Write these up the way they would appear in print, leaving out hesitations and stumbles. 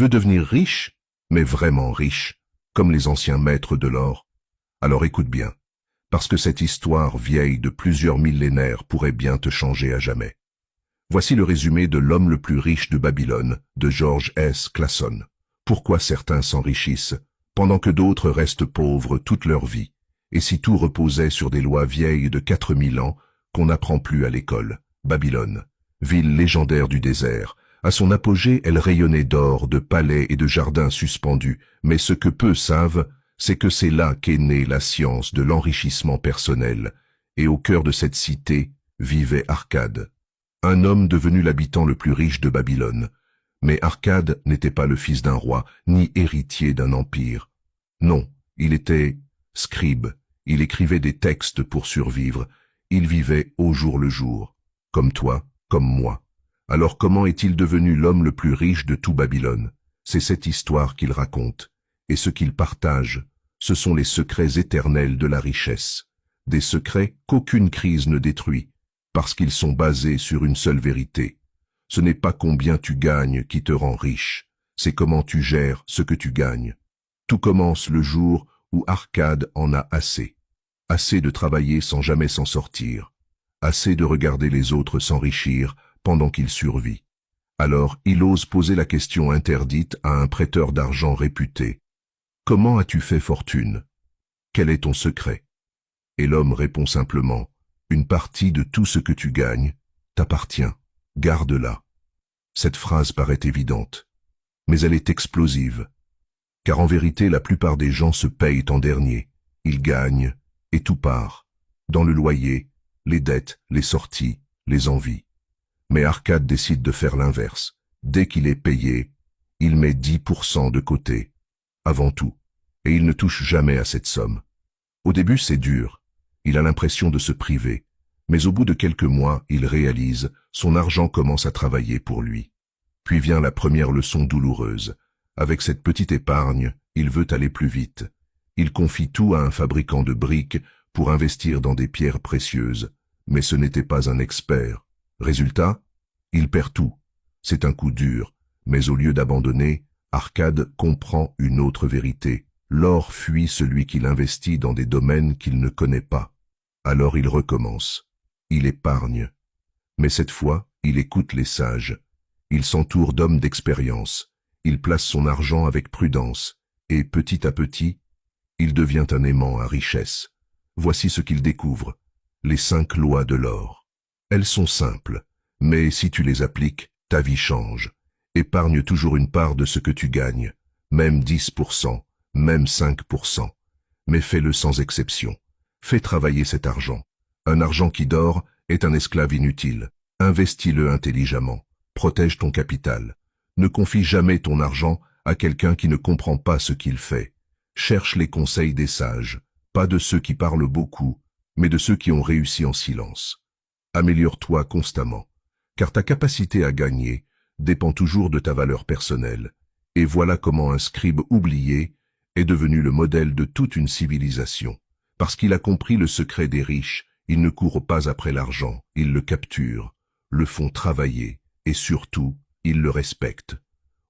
veux devenir riche, mais vraiment riche, comme les anciens maîtres de l'or? Alors écoute bien, parce que cette histoire vieille de plusieurs millénaires pourrait bien te changer à jamais. Voici le résumé de L'homme le plus riche de Babylone, de George S. Clason. Pourquoi certains s'enrichissent, pendant que d'autres restent pauvres toute leur vie, et si tout reposait sur des lois vieilles de 4000 ans qu'on n'apprend plus à l'école. Babylone, ville légendaire du désert. À son apogée, elle rayonnait d'or, de palais et de jardins suspendus, mais ce que peu savent, c'est que c'est là qu'est née la science de l'enrichissement personnel, et au cœur de cette cité vivait Arcade, un homme devenu l'habitant le plus riche de Babylone. Mais Arcade n'était pas le fils d'un roi, ni héritier d'un empire. Non, il était scribe, il écrivait des textes pour survivre, il vivait au jour le jour, comme toi, comme moi. Alors comment est-il devenu l'homme le plus riche de tout Babylone? C'est cette histoire qu'il raconte, et ce qu'il partage, ce sont les secrets éternels de la richesse, des secrets qu'aucune crise ne détruit, parce qu'ils sont basés sur une seule vérité. Ce n'est pas combien tu gagnes qui te rend riche, c'est comment tu gères ce que tu gagnes. Tout commence le jour où Arcade en a assez. Assez de travailler sans jamais s'en sortir. Assez de regarder les autres s'enrichir pendant qu'il survit. Alors il ose poser la question interdite à un prêteur d'argent réputé. Comment as-tu fait fortune? Quel est ton secret? Et l'homme répond simplement, une partie de tout ce que tu gagnes t'appartient, garde-la. Cette phrase paraît évidente, mais elle est explosive. Car en vérité, la plupart des gens se payent en dernier. Ils gagnent, et tout part. Dans le loyer, les dettes, les sorties, les envies. Mais Arcade décide de faire l'inverse. Dès qu'il est payé, il met 10% de côté, avant tout, et il ne touche jamais à cette somme. Au début, c'est dur. Il a l'impression de se priver. Mais au bout de quelques mois, il réalise, son argent commence à travailler pour lui. Puis vient la première leçon douloureuse. Avec cette petite épargne, il veut aller plus vite. Il confie tout à un fabricant de briques pour investir dans des pierres précieuses. Mais ce n'était pas un expert. Résultat, il perd tout. C'est un coup dur. Mais au lieu d'abandonner, Arcade comprend une autre vérité. L'or fuit celui qui l'investit dans des domaines qu'il ne connaît pas. Alors il recommence. Il épargne. Mais cette fois, il écoute les sages. Il s'entoure d'hommes d'expérience. Il place son argent avec prudence. Et petit à petit, il devient un aimant à richesse. Voici ce qu'il découvre. Les 5 lois de l'or. Elles sont simples, mais si tu les appliques, ta vie change. Épargne toujours une part de ce que tu gagnes, même 10%, même 5%. Mais fais-le sans exception. Fais travailler cet argent. Un argent qui dort est un esclave inutile. Investis-le intelligemment. Protège ton capital. Ne confie jamais ton argent à quelqu'un qui ne comprend pas ce qu'il fait. Cherche les conseils des sages, pas de ceux qui parlent beaucoup, mais de ceux qui ont réussi en silence. Améliore-toi constamment, car ta capacité à gagner dépend toujours de ta valeur personnelle. Et voilà comment un scribe oublié est devenu le modèle de toute une civilisation. Parce qu'il a compris le secret des riches, ils ne courent pas après l'argent, ils le capturent, le font travailler, et surtout, ils le respectent.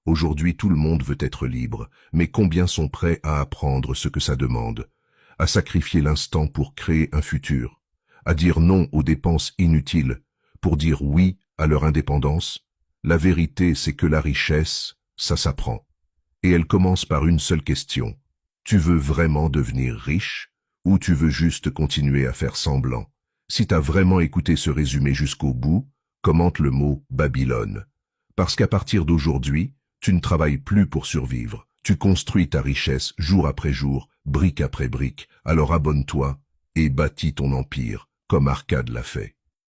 Aujourd'hui, tout le monde veut être libre, mais combien sont prêts à apprendre ce que ça demande, à sacrifier l'instant pour créer un futur, à dire non aux dépenses inutiles, pour dire oui à leur indépendance? La vérité, c'est que la richesse, ça s'apprend. Et elle commence par une seule question. Tu veux vraiment devenir riche, ou tu veux juste continuer à faire semblant? Si t'as vraiment écouté ce résumé jusqu'au bout, commente le mot Babylone. Parce qu'à partir d'aujourd'hui, tu ne travailles plus pour survivre. Tu construis ta richesse jour après jour, brique après brique. Alors abonne-toi et bâtis ton empire, comme Arcade l'a fait.